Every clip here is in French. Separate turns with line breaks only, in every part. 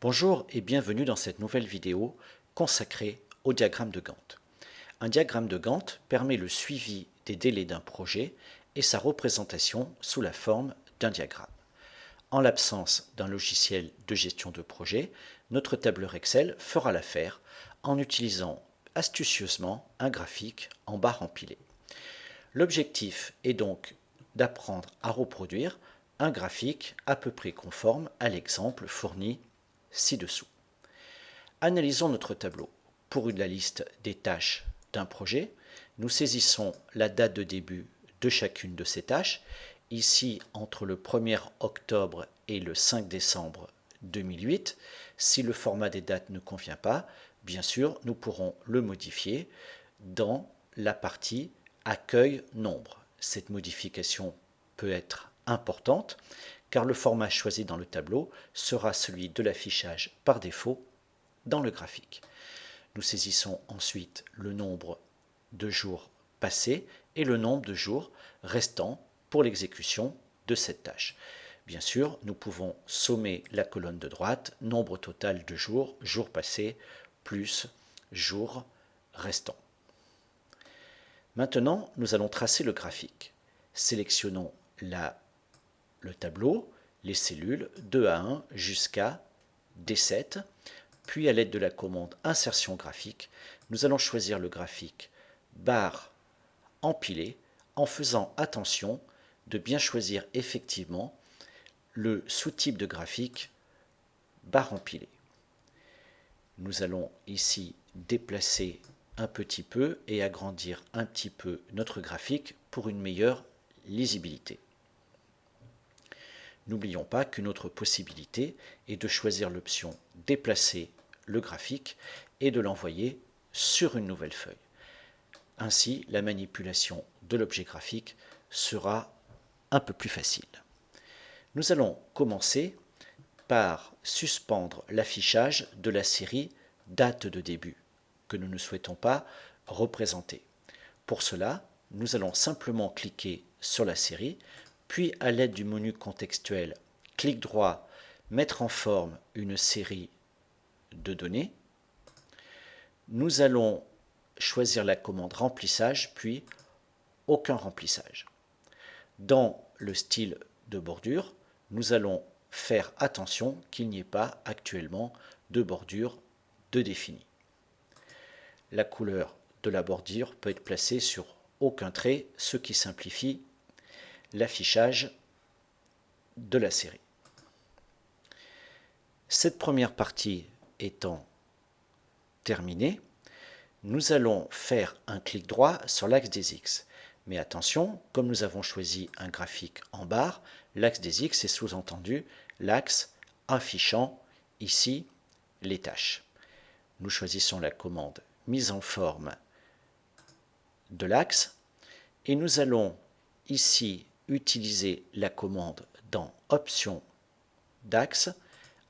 Bonjour et bienvenue dans cette nouvelle vidéo consacrée au diagramme de Gantt. Un diagramme de Gantt permet le suivi des délais d'un projet et sa représentation sous la forme d'un diagramme. En l'absence d'un logiciel de gestion de projet, notre tableur Excel fera l'affaire en utilisant astucieusement un graphique en barres empilées. L'objectif est donc d'apprendre à reproduire un graphique à peu près conforme à l'exemple fourni ci-dessous. Analysons notre tableau. Pour la liste des tâches d'un projet, nous saisissons la date de début de chacune de ces tâches, ici entre le 1er octobre et le 5 décembre 2008. Si le format des dates ne convient pas, bien sûr, nous pourrons le modifier dans la partie accueil nombre. Cette modification peut être importante car le format choisi dans le tableau sera celui de l'affichage par défaut dans le graphique. Nous saisissons ensuite le nombre de jours passés et le nombre de jours restants pour l'exécution de cette tâche. Bien sûr, nous pouvons sommer la colonne de droite, nombre total de jours, jours passés, plus jours restants. Maintenant, nous allons tracer le graphique. Sélectionnons le tableau, les cellules de A1 jusqu'à D7, puis à l'aide de la commande Insertion graphique, nous allons choisir le graphique barre empilée en faisant attention de bien choisir effectivement le sous-type de graphique barre empilée. Nous allons ici déplacer un petit peu et agrandir un petit peu notre graphique pour une meilleure lisibilité. N'oublions pas qu'une autre possibilité est de choisir l'option Déplacer le graphique et de l'envoyer sur une nouvelle feuille. Ainsi, la manipulation de l'objet graphique sera un peu plus facile. Nous allons commencer par suspendre l'affichage de la série date de début que nous ne souhaitons pas représenter. Pour cela, nous allons simplement cliquer sur la série, puis à l'aide du menu contextuel, clic droit, mettre en forme une série de données. Nous allons choisir la commande remplissage, puis aucun remplissage. Dans le style de bordure, nous allons faire attention qu'il n'y ait pas actuellement de bordure de définie. La couleur de la bordure peut être placée sur aucun trait, ce qui simplifie l'affichage de la série. Cette première partie étant terminée, nous allons faire un clic droit sur l'axe des X. Mais attention, comme nous avons choisi un graphique en barre, l'axe des X est sous-entendu l'axe affichant ici les tâches. Nous choisissons la commande mise en forme de l'axe et nous allons ici utiliser la commande dans Options d'axe,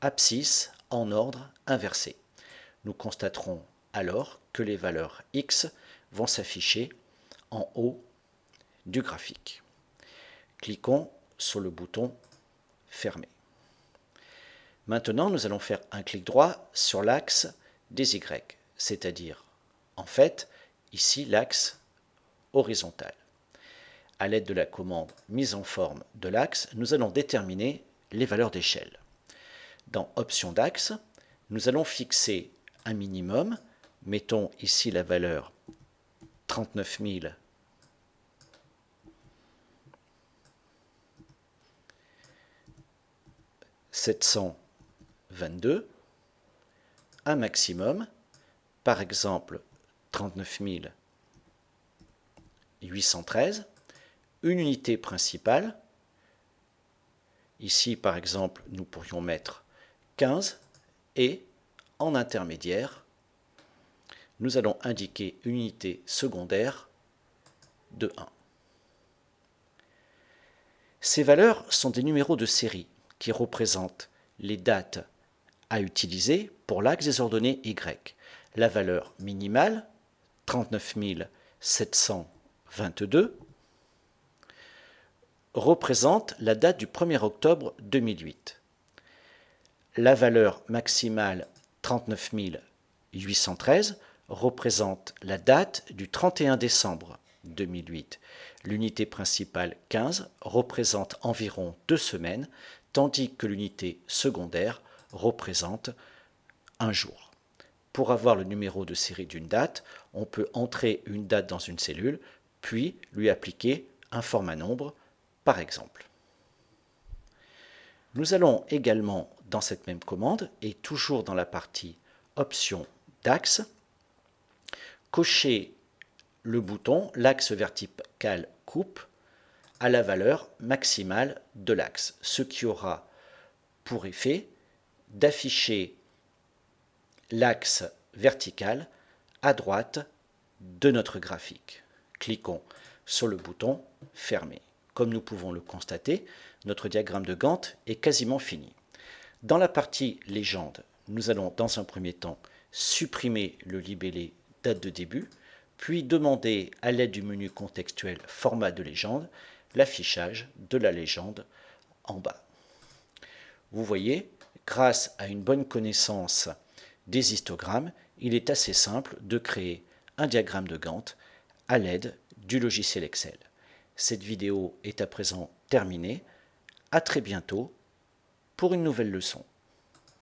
abscisse en ordre inversé. Nous constaterons alors que les valeurs X vont s'afficher en haut du graphique. Cliquons sur le bouton Fermer. Maintenant, nous allons faire un clic droit sur l'axe des Y, c'est-à-dire, en fait, ici l'axe horizontal. À l'aide de la commande mise en forme de l'axe, nous allons déterminer les valeurs d'échelle. Dans Options d'axe, nous allons fixer un minimum. Mettons ici la valeur 39 722, un maximum, par exemple 39 813, une unité principale, ici par exemple nous pourrions mettre 15 et en intermédiaire, nous allons indiquer une unité secondaire de 1. Ces valeurs sont des numéros de série qui représentent les dates à utiliser pour l'axe des ordonnées Y. La valeur minimale, 39 722, représente la date du 1er octobre 2008. La valeur maximale 39 813 représente la date du 31 décembre 2008. L'unité principale 15 représente environ 2 semaines, tandis que l'unité secondaire représente un jour. Pour avoir le numéro de série d'une date, on peut entrer une date dans une cellule, puis lui appliquer un format nombre, par exemple. Nous allons également, dans cette même commande, et toujours dans la partie Options d'axe, cocher le bouton l'axe vertical coupe à la valeur maximale de l'axe, ce qui aura pour effet d'afficher l'axe vertical à droite de notre graphique. Cliquons sur le bouton Fermer. Comme nous pouvons le constater, notre diagramme de Gantt est quasiment fini. Dans la partie Légende, nous allons dans un premier temps supprimer le libellé date de début, puis demander à l'aide du menu contextuel Format de légende l'affichage de la légende en bas. Vous voyez, grâce à une bonne connaissance des histogrammes, il est assez simple de créer un diagramme de Gantt à l'aide du logiciel Excel. Cette vidéo est à présent terminée. À très bientôt pour une nouvelle leçon.